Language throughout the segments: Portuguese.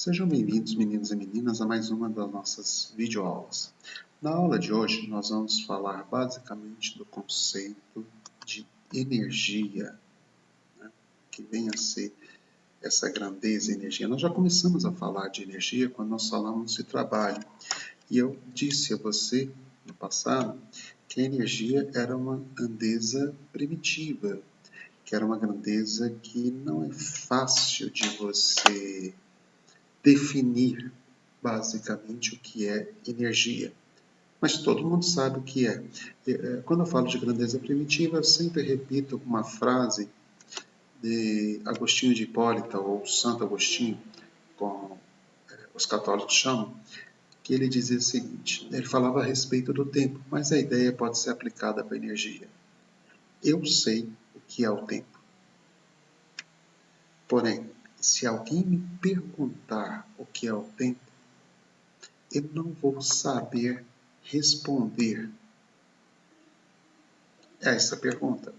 Sejam bem-vindos, meninos e meninas, a mais uma das nossas videoaulas. Na aula de hoje, nós vamos falar basicamente do conceito de energia, né? Que vem a ser essa grandeza e energia. Nós já começamos a falar de energia quando nós falamos de trabalho. E eu disse a você, no passado, que a energia era uma grandeza primitiva, que era uma grandeza que não é fácil de você definir basicamente o que é energia. Mas todo mundo sabe o que é. Quando eu falo de grandeza primitiva, eu sempre repito uma frase de Agostinho de Hipólita, ou Santo Agostinho, como os católicos chamam, que ele dizia o seguinte, ele falava a respeito do tempo, mas a ideia pode ser aplicada para a energia. Eu sei o que é o tempo. Porém, se alguém me perguntar o que é o tempo, eu não vou saber responder essa pergunta.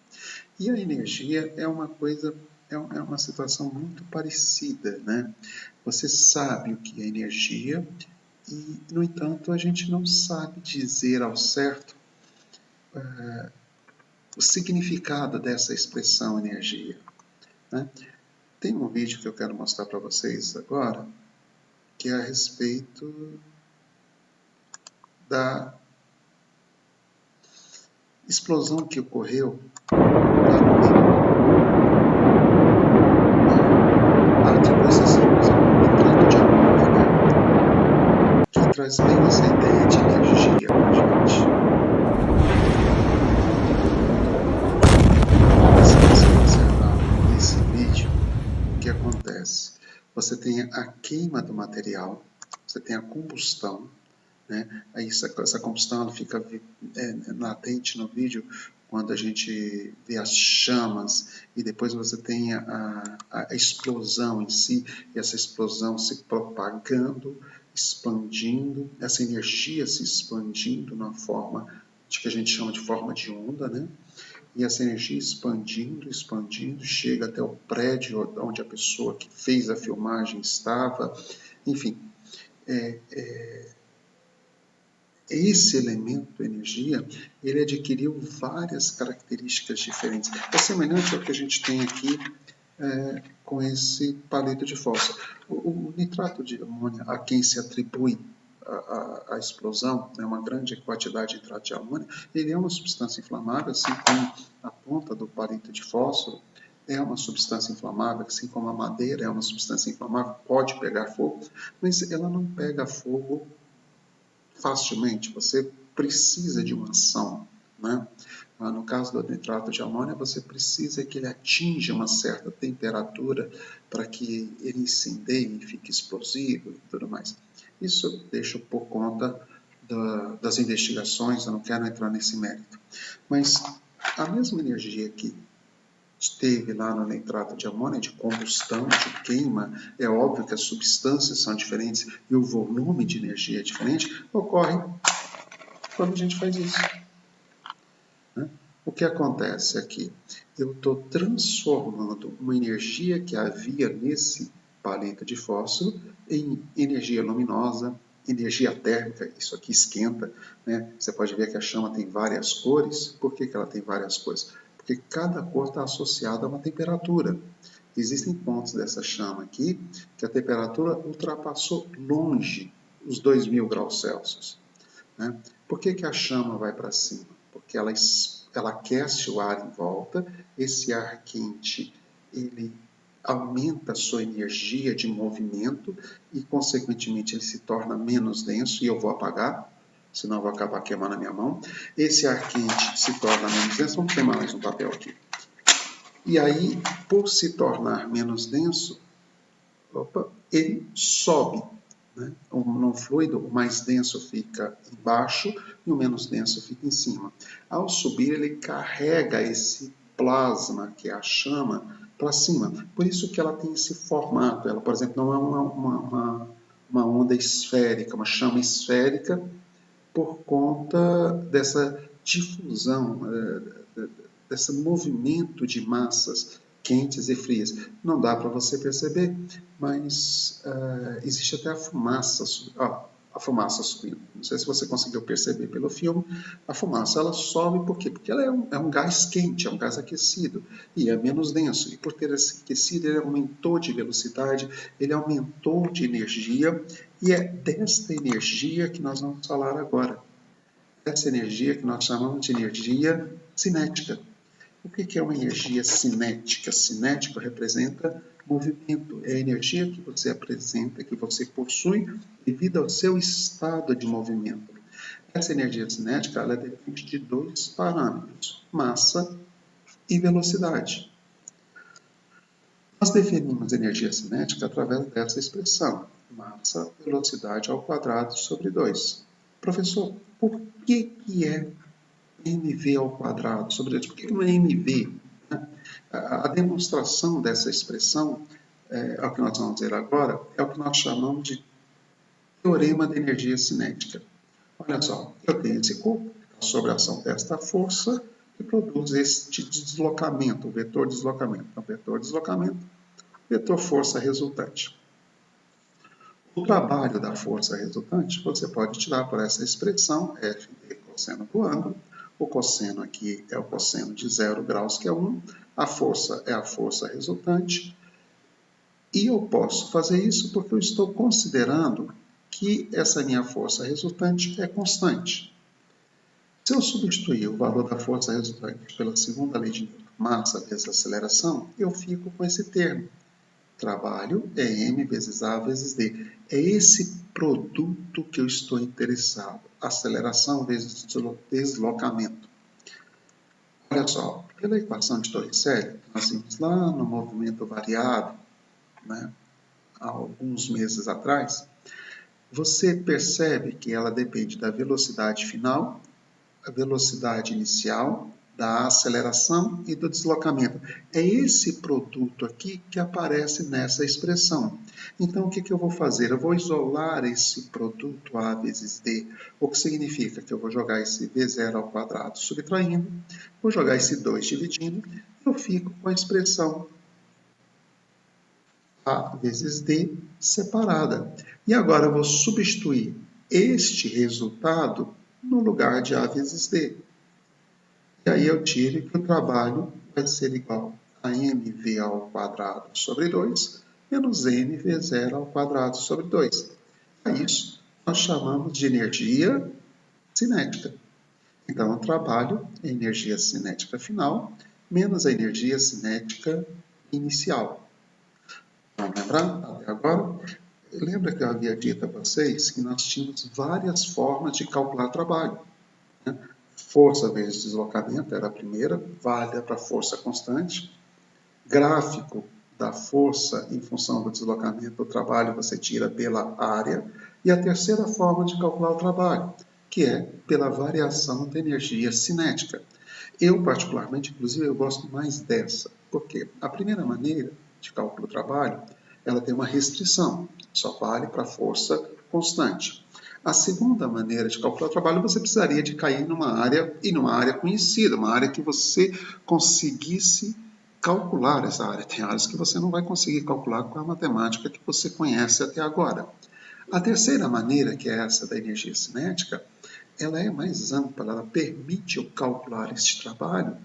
E a energia é uma coisa, é uma situação muito parecida, né? Você sabe o que é energia e, no entanto, a gente não sabe dizer ao certo o significado dessa expressão energia, né? Tem um vídeo que eu quero mostrar para vocês agora, que é a respeito da explosão que ocorreu que traz bem essa ideia de energia para a gente. Se você observar nesse vídeo, o que acontece? Você tem a queima do material, você tem a combustão, né? Aí essa combustão ela fica latente no vídeo quando a gente vê as chamas e depois você tem a explosão em si, e essa explosão se propagando, expandindo, essa energia se expandindo na forma de que a gente chama de forma de onda, né? E essa energia expandindo, expandindo, chega até o prédio onde a pessoa que fez a filmagem estava, enfim. Esse elemento energia, ele adquiriu várias características diferentes. É semelhante ao que a gente tem aqui com esse palito de fósforo. O nitrato de amônia, a quem se atribui a explosão, uma grande quantidade de nitrato de amônia, ele é uma substância inflamável, assim como a ponta do palito de fósforo é uma substância inflamável, assim como a madeira é uma substância inflamável, pode pegar fogo, mas ela não pega fogo facilmente, você precisa de uma ação, né? No caso do nitrato de amônia, você precisa que ele atinja uma certa temperatura para que ele incendeie e fique explosivo e tudo mais. Isso deixo por conta das investigações, eu não quero entrar nesse mérito. Mas a mesma energia que esteve lá no nitrato de amônia, de combustão, de queima, é óbvio que as substâncias são diferentes e o volume de energia é diferente, ocorre quando a gente faz isso. Né? O que acontece aqui? Eu estou transformando uma energia que havia nesse palito de fósforo em energia luminosa, energia térmica, isso aqui esquenta, né? Você pode ver que a chama tem várias cores. Por que ela tem várias cores? Porque cada cor está associada a uma temperatura. Existem pontos dessa chama aqui que a temperatura ultrapassou longe os 2000 graus Celsius. Né? Por que a chama vai para cima? Porque ela aquece o ar em volta, esse ar quente ele aumenta a sua energia de movimento e, consequentemente, ele se torna menos denso, e eu vou apagar, senão eu vou acabar queimando a minha mão. Esse ar quente se torna menos denso, vamos queimar mais um papel aqui. E aí, por se tornar menos denso, ele sobe. Né? No fluido, o mais denso fica embaixo e o menos denso fica em cima. Ao subir, ele carrega esse plasma, que é a chama, para cima. Por isso que ela tem esse formato. Ela, por exemplo, não é uma onda esférica, uma chama esférica, por conta dessa difusão, desse movimento de massas quentes e frias. Não dá para você perceber, mas existe até a fumaça subindo. Não sei se você conseguiu perceber pelo filme. A fumaça ela sobe por quê? Porque ela é um gás quente, é um gás aquecido e é menos denso. E por ter aquecido, ele aumentou de velocidade, ele aumentou de energia e é desta energia que nós vamos falar agora. Essa energia que nós chamamos de energia cinética. O que é uma energia cinética? Cinético representa movimento, é a energia que você apresenta, que você possui devido ao seu estado de movimento. Essa energia cinética ela depende de dois parâmetros, massa e velocidade. Nós definimos energia cinética através dessa expressão, massa, velocidade ao quadrado sobre 2. Professor, por que é mv ao quadrado sobre 2? Por que não é mv? A demonstração dessa expressão, é o que nós vamos dizer agora, é o que nós chamamos de teorema da energia cinética. Olha só, eu tenho esse corpo, sobre a ação desta força, que produz este deslocamento, o vetor deslocamento. Então, vetor deslocamento, vetor força resultante. O trabalho da força resultante você pode tirar por essa expressão, f de cosseno do ângulo. O cosseno aqui é o cosseno de 0 graus, que é 1. A força é a força resultante. E eu posso fazer isso porque eu estou considerando que essa minha força resultante é constante. Se eu substituir o valor da força resultante pela segunda lei de Newton, massa vezes aceleração, eu fico com esse termo. Trabalho é m vezes a vezes d. É esse produto que eu estou interessado. Aceleração vezes deslocamento. Olha só, pela equação de Torricelli, nós vimos lá no movimento variado, né, há alguns meses atrás, você percebe que ela depende da velocidade final, a velocidade inicial, da aceleração e do deslocamento. É esse produto aqui que aparece nessa expressão. Então, o que eu vou fazer? Eu vou isolar esse produto A vezes D, o que significa que eu vou jogar esse V0 ao quadrado subtraindo, vou jogar esse 2 dividindo, e eu fico com a expressão A vezes D separada. E agora eu vou substituir este resultado no lugar de A vezes D. E aí eu tiro que o trabalho vai ser igual a mv ao quadrado sobre 2 menos mv0 ao quadrado sobre 2. A isso nós chamamos de energia cinética. Então, o trabalho é energia cinética final menos a energia cinética inicial. Vamos lembrar até agora? Lembra que eu havia dito a vocês que nós tínhamos várias formas de calcular trabalho, né? Força vezes deslocamento era a primeira, válida para força constante. Gráfico da força em função do deslocamento do trabalho você tira pela área. E a terceira forma de calcular o trabalho, que é pela variação da energia cinética. Eu, particularmente, inclusive, eu gosto mais dessa. Porque a primeira maneira de cálculo do trabalho, ela tem uma restrição, só vale para força constante. A segunda maneira de calcular o trabalho, você precisaria de cair numa área conhecida, uma área que você conseguisse calcular essa área. Tem áreas que você não vai conseguir calcular com a matemática que você conhece até agora. A terceira maneira, que é essa da energia cinética, ela é mais ampla, ela permite eu calcular este trabalho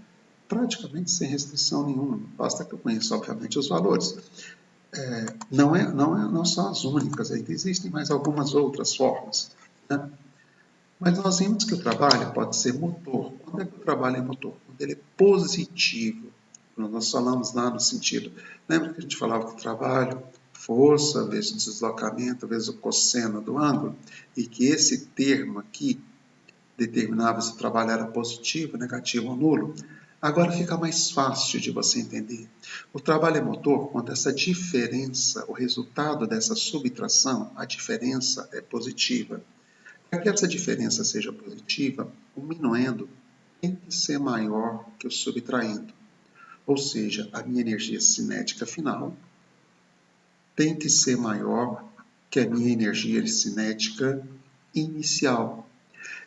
praticamente sem restrição nenhuma. Basta que eu conheça, obviamente, os valores. Não são as únicas, ainda existem mais algumas outras formas, né? Mas nós vimos que o trabalho pode ser motor. Quando é que o trabalho é motor? Quando ele é positivo. Nós falamos lá no sentido, lembra que a gente falava que o trabalho, força vezes deslocamento vezes o cosseno do ângulo, e que esse termo aqui determinava se o trabalho era positivo, negativo ou nulo. Agora fica mais fácil de você entender. O trabalho é motor quando essa diferença, o resultado dessa subtração, a diferença é positiva. Para que essa diferença seja positiva, o minuendo tem que ser maior que o subtraindo. Ou seja, a minha energia cinética final tem que ser maior que a minha energia cinética inicial.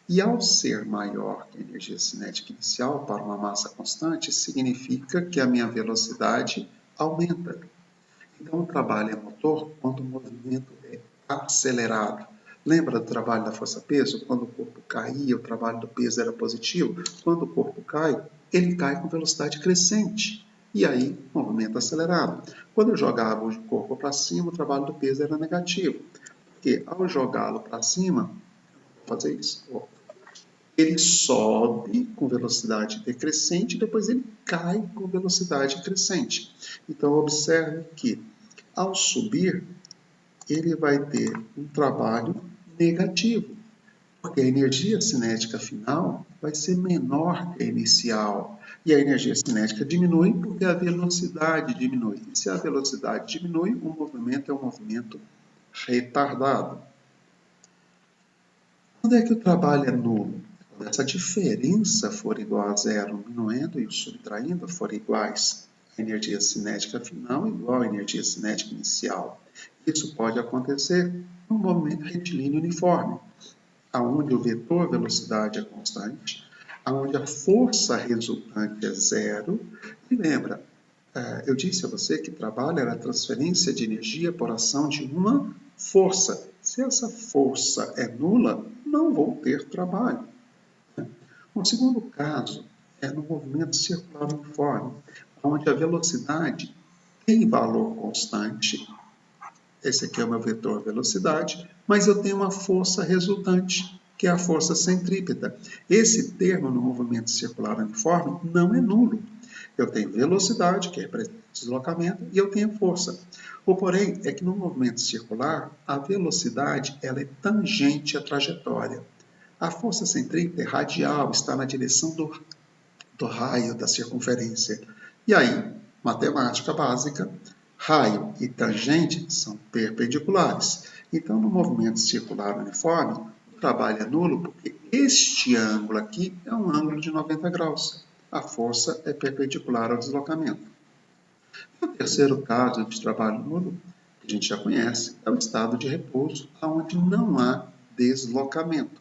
E ao ser maior que a energia cinética inicial para uma massa constante, significa que a minha velocidade aumenta. Então, o trabalho é motor quando o movimento é acelerado. Lembra do trabalho da força-peso? Quando o corpo caía, o trabalho do peso era positivo. Quando o corpo cai, ele cai com velocidade crescente. E aí, movimento acelerado. Quando eu jogava o corpo para cima, o trabalho do peso era negativo. Porque ao jogá-lo para cima, vou fazer isso, ele sobe com velocidade decrescente e depois ele cai com velocidade crescente. Então, observe que ao subir, ele vai ter um trabalho negativo, porque a energia cinética final vai ser menor que a inicial. E a energia cinética diminui porque a velocidade diminui. E se a velocidade diminui, o movimento é um movimento retardado. Quando é que o trabalho é nulo? Quando essa diferença for igual a zero, minuendo e subtraindo forem iguais. A energia cinética final igual à energia cinética inicial. Isso pode acontecer num movimento retilíneo uniforme, onde o vetor velocidade é constante, onde a força resultante é zero. E lembra, eu disse a você que trabalho era a transferência de energia por ação de uma força. Se essa força é nula, não vou ter trabalho. O segundo caso é no movimento circular uniforme, onde a velocidade tem valor constante. Esse aqui é o meu vetor velocidade, mas eu tenho uma força resultante, que é a força centrípeta. Esse termo no movimento circular uniforme não é nulo. Eu tenho velocidade, que representa deslocamento, e eu tenho força. O porém é que no movimento circular, a velocidade ela é tangente à trajetória. A força centrípeta é radial, está na direção do raio da circunferência. E aí, matemática básica, raio e tangente são perpendiculares. Então, no movimento circular uniforme, o trabalho é nulo porque este ângulo aqui é um ângulo de 90 graus. A força é perpendicular ao deslocamento. E o terceiro caso de trabalho nulo, que a gente já conhece, é o estado de repouso, onde não há deslocamento.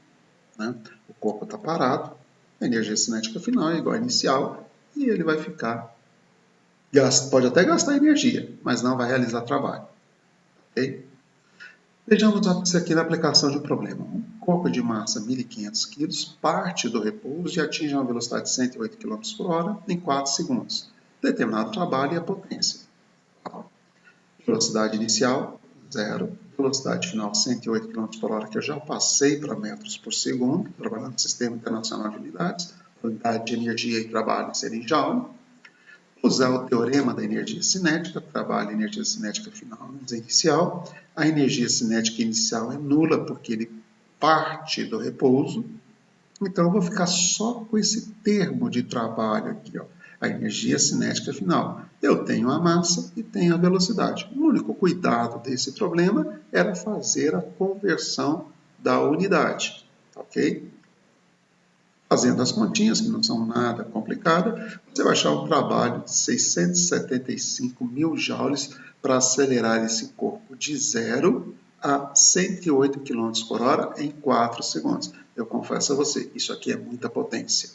Né? O corpo está parado, a energia cinética final é igual à inicial e ele vai ficar, pode até gastar energia, mas não vai realizar trabalho. Okay? Vejamos isso aqui na aplicação de um problema. Um corpo de massa 1.500 kg parte do repouso e atinge uma velocidade de 108 km por hora em 4 segundos. Determinado trabalho e a potência. Velocidade inicial, 0. Velocidade final, 108 km por hora, que eu já passei para metros por segundo, trabalhando no Sistema Internacional de Unidades. Unidade de energia e trabalho seria em joule. Usar o teorema da energia cinética, trabalho a energia cinética final menos inicial. A energia cinética inicial é nula, porque ele parte do repouso. Então, eu vou ficar só com esse termo de trabalho aqui, ó, a energia cinética final. Eu tenho a massa e tenho a velocidade. O único cuidado desse problema era fazer a conversão da unidade, ok? Fazendo as continhas, que não são nada complicadas, você vai achar um trabalho de 675 mil joules para acelerar esse corpo de 0 a 108 km por hora em 4 segundos. Eu confesso a você, isso aqui é muita potência.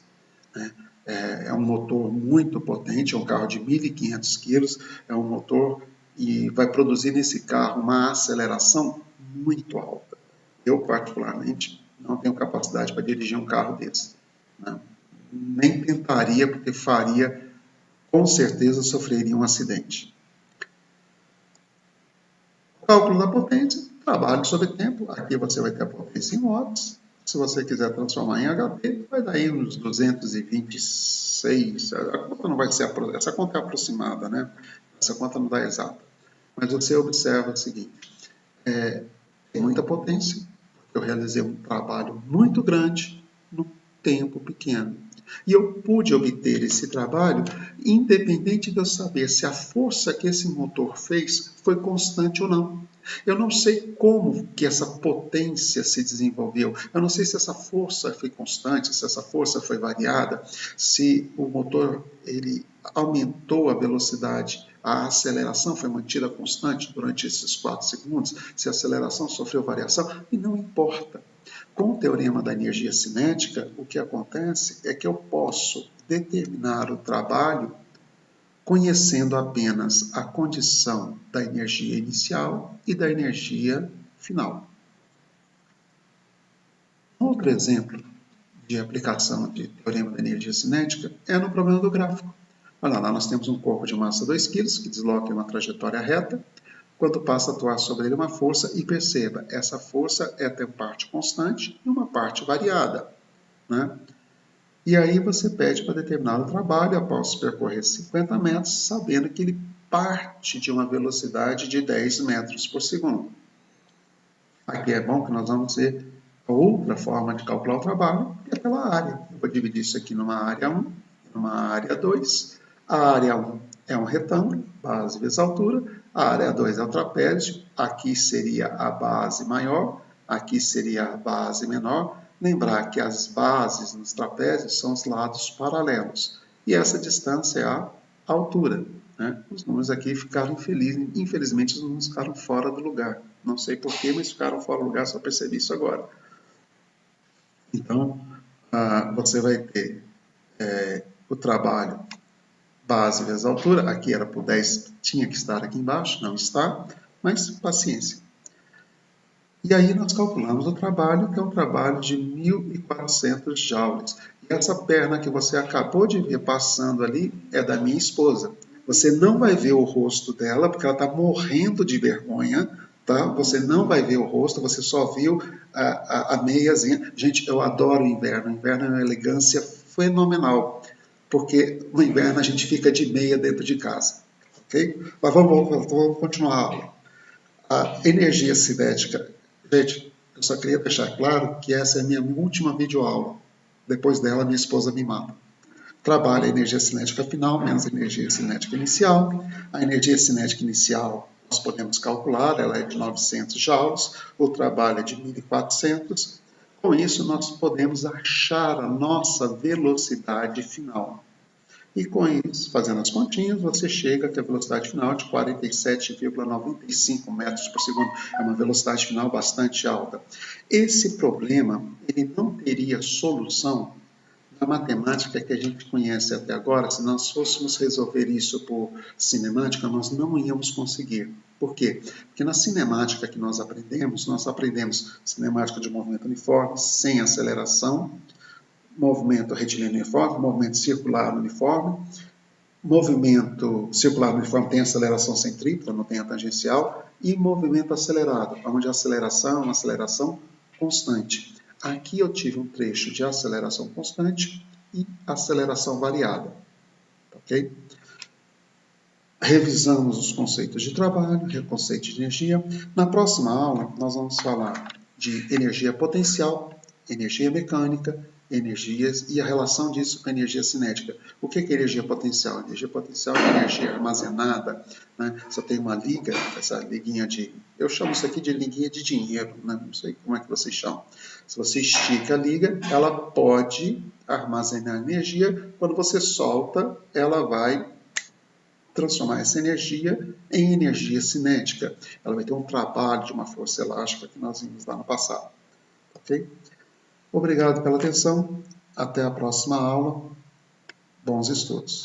Né? É um motor muito potente, é um carro de 1.500 kg, é um motor e vai produzir nesse carro uma aceleração muito alta. Eu, particularmente, não tenho capacidade para dirigir um carro desse. Não, nem tentaria, porque faria, com certeza sofreria um acidente. O cálculo da potência, trabalho sobre tempo, aqui você vai ter a potência em watts. Se você quiser transformar em HP, vai dar aí uns 226, a conta não vai ser, essa conta é aproximada, né? Essa conta não dá exata. Mas você observa o seguinte, tem muita potência, eu realizei um trabalho muito grande no tempo pequeno. E eu pude obter esse trabalho independente de eu saber se a força que esse motor fez foi constante ou não. Eu não sei como que essa potência se desenvolveu. Eu não sei se essa força foi constante, se essa força foi variada, se o motor ele aumentou a velocidade, a aceleração foi mantida constante durante esses 4 segundos, se a aceleração sofreu variação, e não importa. Com o teorema da energia cinética, o que acontece é que eu posso determinar o trabalho conhecendo apenas a condição da energia inicial e da energia final. Outro exemplo de aplicação de teorema da energia cinética é no problema do gráfico. Olha lá, nós temos um corpo de massa 2 kg que desloca em uma trajetória reta, quando passa a atuar sobre ele uma força, e perceba, essa força tem parte constante e uma parte variada, né? E aí você pede para determinar o trabalho após percorrer 50 metros, sabendo que ele parte de uma velocidade de 10 metros por segundo. Aqui é bom que nós vamos dizer a outra forma de calcular o trabalho, que é pela área. Eu vou dividir isso aqui numa área 1 e numa área 2. A área 1 é um retângulo, base vezes altura. A área 2 é o trapézio. Aqui seria a base maior, aqui seria a base menor. Lembrar que as bases nos trapézios são os lados paralelos. E essa distância é a altura. Né? Os números aqui ficaram infelizmente os números ficaram fora do lugar. Não sei porquê, mas ficaram fora do lugar, só percebi isso agora. Então, você vai ter o trabalho base vezes altura, aqui era por 10, tinha que estar aqui embaixo, não está, mas paciência. E aí nós calculamos o trabalho, que é um trabalho de 1.400 joules. E essa perna que você acabou de ver passando ali é da minha esposa. Você não vai ver o rosto dela, porque ela está morrendo de vergonha, tá? Você não vai ver o rosto, você só viu a meiazinha. Gente, eu adoro o inverno. O inverno é uma elegância fenomenal, porque no inverno a gente fica de meia dentro de casa, ok? Mas vamos continuar a aula. A energia cinética. Gente, eu só queria deixar claro que essa é a minha última videoaula. Depois dela, minha esposa me mata. Trabalha a energia cinética final menos a energia cinética inicial. A energia cinética inicial nós podemos calcular, ela é de 900 joules, o trabalho é de 1.400. Com isso, nós podemos achar a nossa velocidade final. E com isso, fazendo as continhas, você chega a a velocidade final de 47,95 metros por segundo. É uma velocidade final bastante alta. Esse problema ele não teria solução na matemática que a gente conhece até agora. Se nós fôssemos resolver isso por cinemática, nós não íamos conseguir. Por quê? Porque na cinemática que nós aprendemos cinemática de movimento uniforme, sem aceleração, movimento retilíneo uniforme, movimento circular uniforme. Movimento circular uniforme tem aceleração centrípeta, não tem a tangencial, e movimento acelerado, onde a aceleração é uma aceleração constante. Aqui eu tive um trecho de aceleração constante e aceleração variada. Ok? Revisamos os conceitos de trabalho, conceito de energia. Na próxima aula, nós vamos falar de energia potencial, energia mecânica, energias e a relação disso com a energia cinética. O que é energia potencial? Energia potencial é energia armazenada, né? Você tem uma liga, essa liguinha de... Eu chamo isso aqui de liguinha de dinheiro, né? Não sei como é que vocês chamam. Se você estica a liga, ela pode armazenar energia. Quando você solta, ela vai transformar essa energia em energia cinética. Ela vai ter um trabalho de uma força elástica que nós vimos lá no passado. Ok? Obrigado pela atenção. Até a próxima aula. Bons estudos.